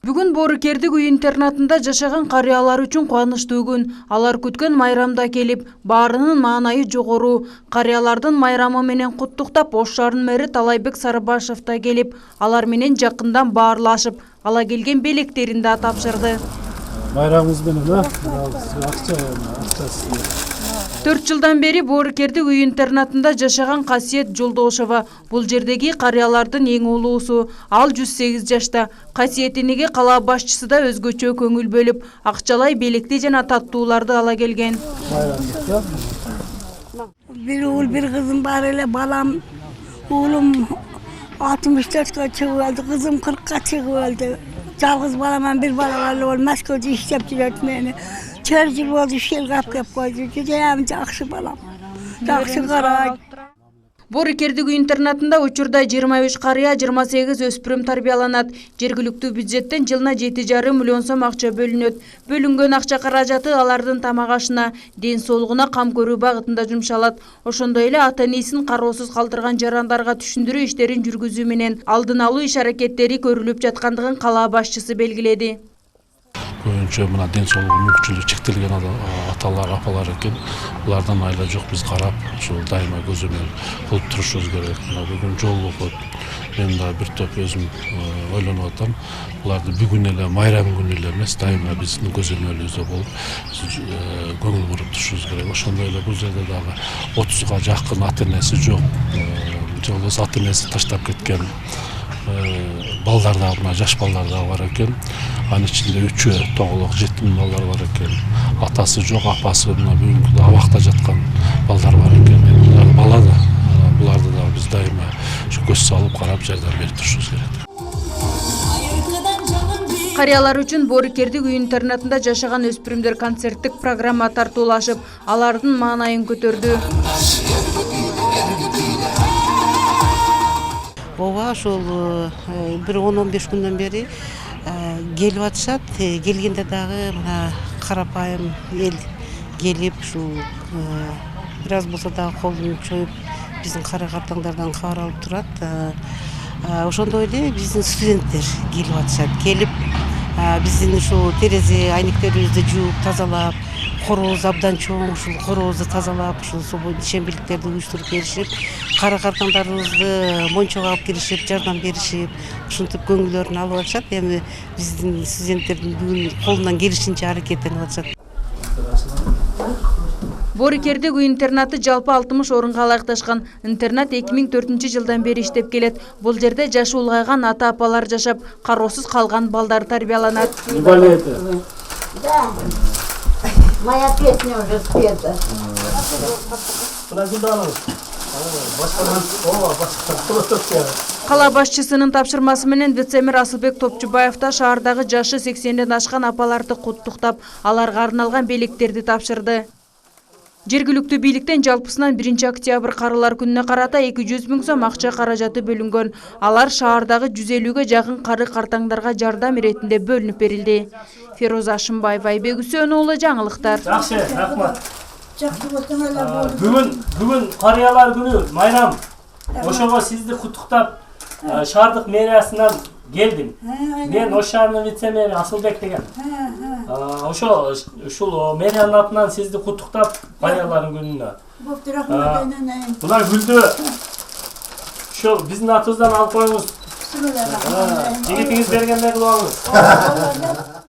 Бүгүн Боорукердик үй интернатында жашаган карыялар үчүн кубанычтуу күн. Алар күткөн майрамда келип, баарынын маанайы жогору. Карыялардын майрамы менен куттуктап, Ош шаарынын мэри Талайбек Сарыбашев да келип, алар менен жакындан баарлашып, ала келген белектерин да тапшырды. Майрамыңыз менен, акча 4 жылдан бери Боорукердик үй интернатында жашаган Касиет Жолдошова. Бул жердеги карыялардын эң улуусу. Ал 108 жашта. Касиетиниге кала башчысы да өзгөчө көңүл бөлүп, акчалай белекти жана таттууларды ала келген. Bir oğul bir kızım var ele balam. Oğlum 64'e çıkıldı, kızım 40'a çıkıldı. Жалгыз баламан bir балалар ол Москвада иштеп жүрөт мени. 4 жыл болду ишке кап койду. Жудайым жакшы балам. Жакшы карайт. Боорукердик үй интернатында учурда 25 карыя, 28 өспүрүм тарбияланат. Жергиликтүү бюджеттен жылына 7,5 миллион сом акча бөлүнөт. Бөлүнгөн акча каражаты алардын тамак ашына, ден соолугуна кам көрүү багытында жумшалат. Ошондой эле ата-энесин кароосуз калтырган жарандарга түшүндүрүү иштерин жүргүзүү менен алдын алуу иш-аракеттери көрүлүп жаткандыгын кала башчысы белгиледи. Көбүнчө мына ден соолугу мүмкүнчүлүгү чектелген аталар, апалар экен. Булардан айла жок, биз карап, ушул дайыма көзөмөл кылып турушубуз керек. Мына бүгүн жолугуп, мен да бир топ өзүм ойлонуп атам. Буларды бүгүн эле майрам күнү эле эмес, дайыма биздин көзөмөлүбүздө болуп, көңүл буруп турушубуз керек. Ошондой эле бул жерде дагы 30га жакын ата-энеси жок. Же болбосо ата-энеси таштап кеткен балдар да, мына жаш балдар да бар экен. Анын ичинде 3 тоголок жетим балдар бар экен. Атасы жок, апасы мына бүгүнкү абакта жаткан балдар бар экен. Булар бала да, буларды да биз дайыма көз салып карап жардам берип турушубуз керек. Карыялар үчүн Боорукердик үй интернатында жашаган өспүрүмдөр концерттик программа тартуулашып, алардын маанайын көтөрдү. Ооба, ошол бир 10-15 күндөн бери келип атышат. Келгенде дагы мына карапайым эл келип, ушул бир аз болсо дагы колун чоюп, биздин кара-картаңдардан кабар алып турат. Ошондой эле биздин студенттер келип атышат. Келип, биздин ушул терезе айнектерибизди жууп, тазалап, корообуз абдан чоң, ушул корообузду тазалап, ушул ишембиликтерди уюштуруп беришип, кара-картаңдарыбызды мончого алып киришип, жардам беришип, ушинтип көңүлдөрүн алып атышат. Эми биздин студенттердин бүгүн колунан келишинче аракеттенип атышат. Боорукердик үй интернаты жалпы 60 орунга ылайыкташкан. Интернат 2004 жылдан бери иштеп келет. Бул жерде жашы улгайган ата-апалар жашап, кароосуз калган балдар тарбияланат. Моя песня уже спета. Кала башчысынын тапшырмасы менен вице-мэр Асылбек Топчубаев да шаардагы жашы 80ден ашкан апаларды куттуктап, аларга арналган белектерди тапшырды. Жергиликтүү бийликтен жалпысынан 1 октябрь карылар күнүнө карата 200 000 сом акча каражаты бөлүнгөн. Алар шаардагы 150ге жакын кары-картаңдарга жардам иретинде бөлүнүп берилди. Фероза Ашымбаева, Айбек Үсөнү уулу, жаңылыктар. Жакшы, рахмат. Бүгүн карыялар күнү майрам. Ошого сизди куттуктап, шаардык мэриясынан келдим. Мен Ош шаарынын вице-мэри Асылбек деген. Ушул мэриянын атынан сизди куттуктап, карыялардын күнүнө. Булар гүлдү ушул биздин атыбыздан алып коюңуз. Жигитиңиз бергенде кылабыз.